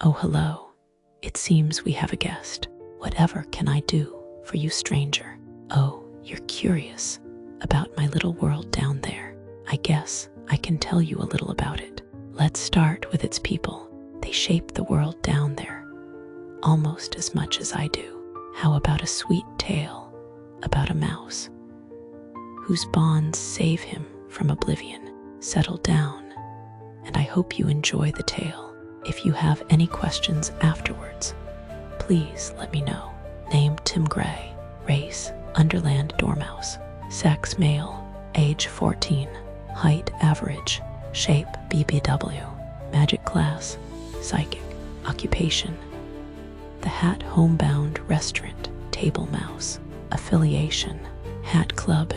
Oh, hello. It seems we have a guest. Whatever can I do for you, stranger? Oh, you're curious about my little world down there. I guess I can tell you a little about it. Let's start with its people. They shape the world down there almost as much as I do. How about a sweet tale about a mouse whose bonds save him from oblivion? Settle down, and I hope you enjoy the tale. If you have any questions afterwards, please let me know. Name Tim Gray. Race Underland Dormouse. Sex male. Age 14. Height average. Shape BBW. Magic class psychic. Occupation The Hat Homebound Restaurant. Table mouse. Affiliation Hat Club.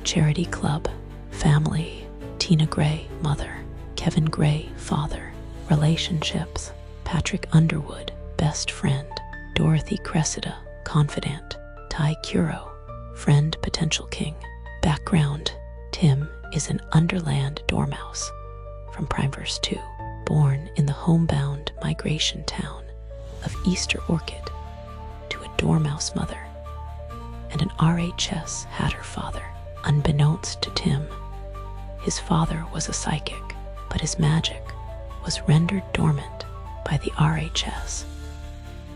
Charity Club. Family Tina Gray, mother. Kevin Gray, father. Relationships Patrick Underwood, best friend. Dorothy Cressida, confidant. Ty Curo, friend, potential king. Background Tim is an Underland Dormouse from Primeverse 2, born in the homebound migration town of Easter Orchid to a Dormouse mother and an RHS Hatter father. Unbeknownst to Tim, his father was a psychic, but his magic was rendered dormant by the RHS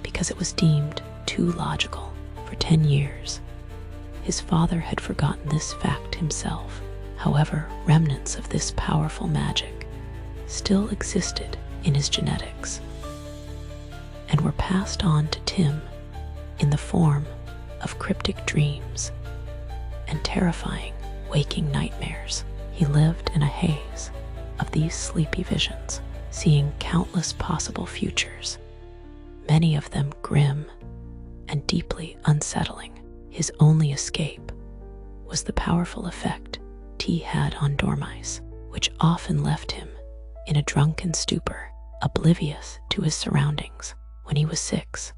because it was deemed too logical. For 10 years, his father had forgotten this fact himself. However, remnants of this powerful magic still existed in his genetics and were passed on to Tim in the form of cryptic dreams and terrifying waking nightmares. He lived in a haze of these sleepy visions, seeing countless possible futures, many of them grim and deeply unsettling. His only escape was the powerful effect tea had on dormice, which often left him in a drunken stupor, oblivious to his surroundings. When he was 6,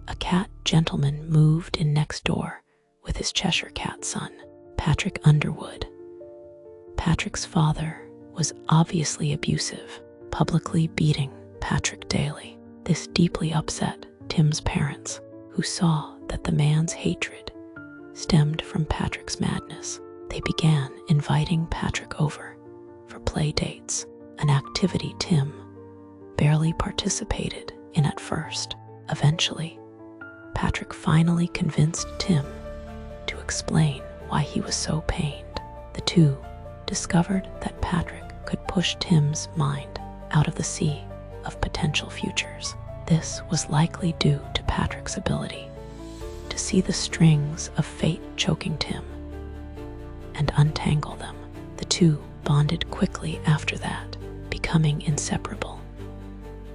a cat gentleman moved in next door with his Cheshire cat son, Patrick Underwood. Patrick's father was obviously abusive, publicly beating Patrick daily. This deeply upset Tim's parents, who saw that the man's hatred stemmed from Patrick's madness. They began inviting Patrick over for play dates, an activity Tim barely participated in at first. Eventually, Patrick finally convinced Tim to explain why he was so pained. The two discovered that Patrick could push Tim's mind out of the sea of potential futures. This was likely due to Patrick's ability to see the strings of fate choking Tim and untangle them. The two bonded quickly after that, becoming inseparable,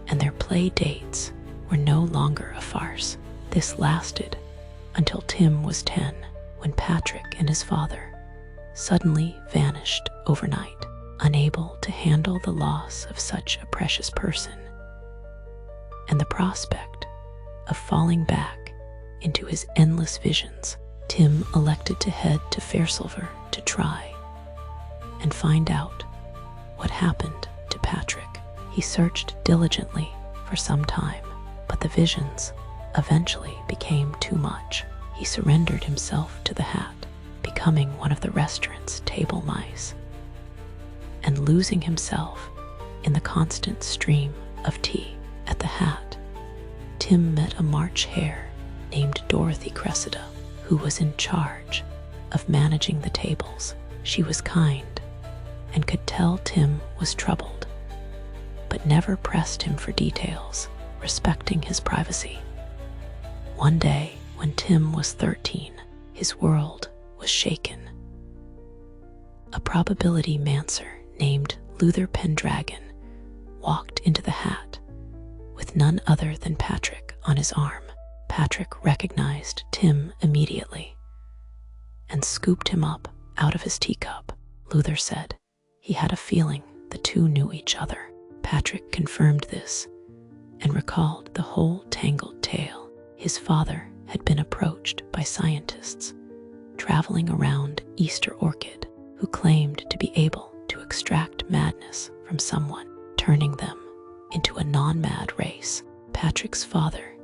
and their play dates were no longer a farce. This lasted until Tim was 10, when Patrick and his father suddenly vanished overnight, unable to handle the loss of such a precious person and the prospect of falling back into his endless visions. Tim elected to head to Fairsilver to try and find out what happened to Patrick. He searched diligently for some time, but the visions eventually became too much. He surrendered himself to the hat, becoming one of the restaurant's table mice and losing himself in the constant stream of tea. At the hat, Tim met a March hare named Dorothy Cressida, who was in charge of managing the tables. She was kind and could tell Tim was troubled, but never pressed him for details, respecting his privacy. One day, when Tim was 13, his world was shaken. A probability mancer named Luther Pendragon walked into the hat with none other than Patrick on his arm. Patrick recognized Tim immediately and scooped him up out of his teacup. Luther said he had a feeling the two knew each other. Patrick confirmed this and recalled the whole tangled tale. His father had been approached by scientists traveling around Easter Orchid who claimed to be able to extract madness from someone, turning them into a non-mad race. Patrick's father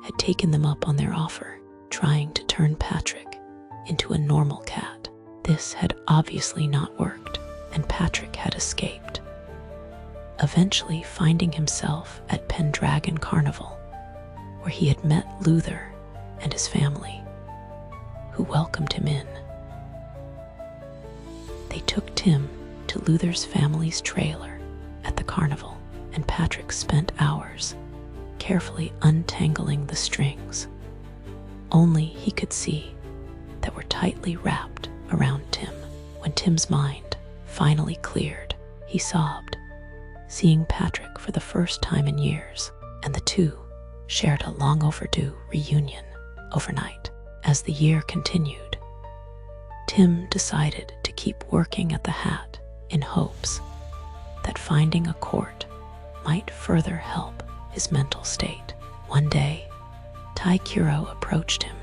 had taken them up on their offer, trying to turn Patrick into a normal cat. This had obviously not worked, and Patrick had escaped, eventually finding himself at Pendragon Carnival, where he had met Luther and his family, who welcomed him in. They took Tim to Luther's family's trailer at the carnival, and Patrick spent hours carefully untangling the strings, only he could see, that were tightly wrapped around Tim. When Tim's mind finally cleared, he sobbed, seeing Patrick for the first time in years, and the two shared a long overdue reunion overnight. As the year continued, Tim decided to keep working at the hat in hopes that finding a court might further help his mental state. One day, Tai Kuro approached him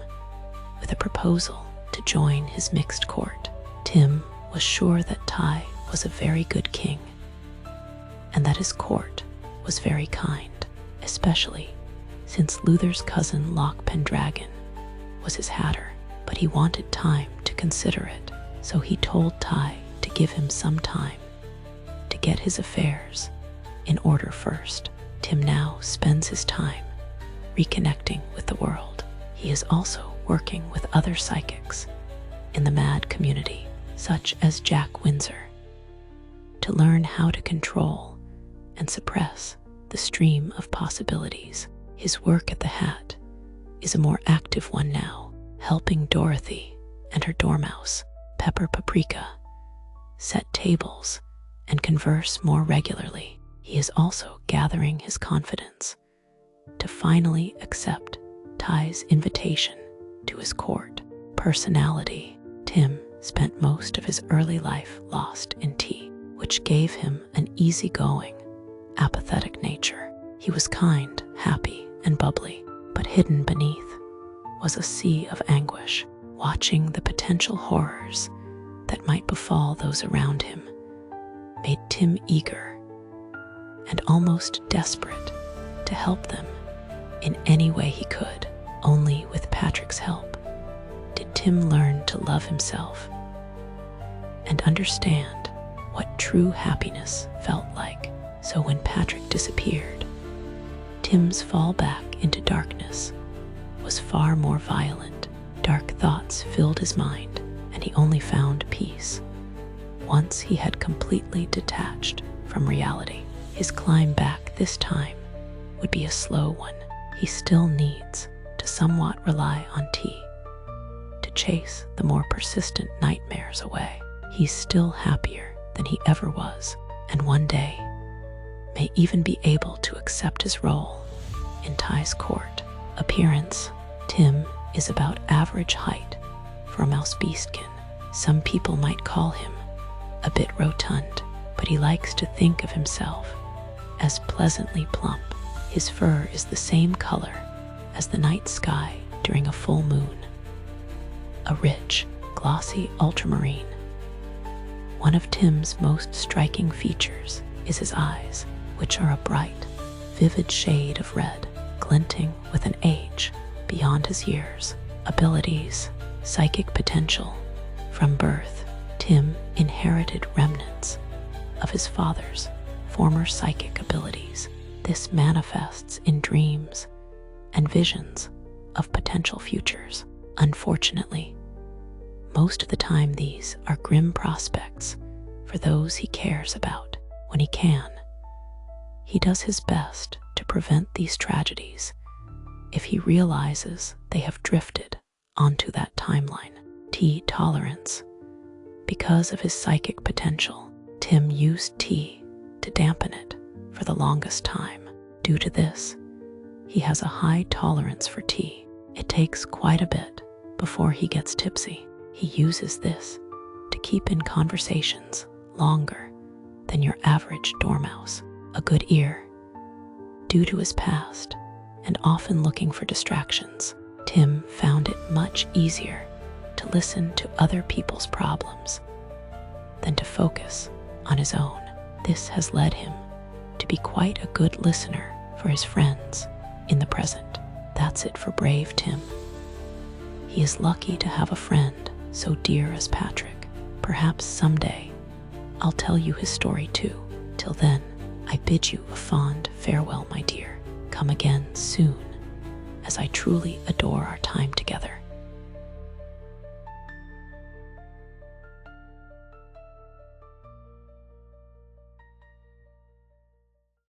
with a proposal to join his mixed court. Tim was sure that Tai was a very good king, and that his court was very kind, especially since Luther's cousin Loch Pendragon was his hatter. But he wanted time to consider it, so he told Tai to give him some time to get his affairs in order first. Tim now spends his time reconnecting with the world. He is also working with other psychics in the MAD community, such as Jack Windsor, to learn how to control and suppress the stream of possibilities. His work at the hat is a more active one now, helping Dorothy and her dormouse, Pepper Paprika, set tables and converse more regularly. He is also gathering his confidence to finally accept Tai's invitation to his court. Personality: Tim spent most of his early life lost in tea, which gave him an easygoing, apathetic nature. He was kind, happy, and bubbly, but hidden beneath was a sea of anguish. Watching the potential horrors that might befall those around him made Tim eager and almost desperate to help them in any way he could. Only with Patrick's help did Tim learn to love himself and understand what true happiness felt like. So when Patrick disappeared, Tim's fall back into darkness was far more violent. Dark thoughts filled his mind, and he only found peace once he had completely detached from reality. His climb back this time would be a slow one. He still needs to somewhat rely on tea to chase the more persistent nightmares away. He's still happier than he ever was, and one day may even be able to accept his role in Tai's court. Appearance: Tim is about average height for a mouse beastkin. Some people might call him a bit rotund, but he likes to think of himself as pleasantly plump. His fur is the same color as the night sky during a full moon, a rich, glossy ultramarine. One of Tim's most striking features is his eyes, which are a bright, vivid shade of red, glinting with an age beyond his years. Abilities: psychic potential. From birth, Tim inherited remnants of his father's former psychic abilities. This manifests in dreams and visions of potential futures. Unfortunately, most of the time these are grim prospects for those he cares about. When he can, he does his best to prevent these tragedies if he realizes they have drifted onto that timeline. Tea tolerance. Because of his psychic potential, Tim used tea to dampen it for the longest time. Due to this, he has a high tolerance for tea. It takes quite a bit before he gets tipsy. He uses this to keep in conversations longer than your average dormouse. A good ear. Due to his past and often looking for distractions, Tim found it much easier to listen to other people's problems than to focus on his own. This has led him to be quite a good listener for his friends in the present. That's it for brave Tim. He is lucky to have a friend so dear as Patrick. Perhaps someday I'll tell you his story too. Till then, I bid you a fond farewell, my dear. Come again soon, as I truly adore our time together.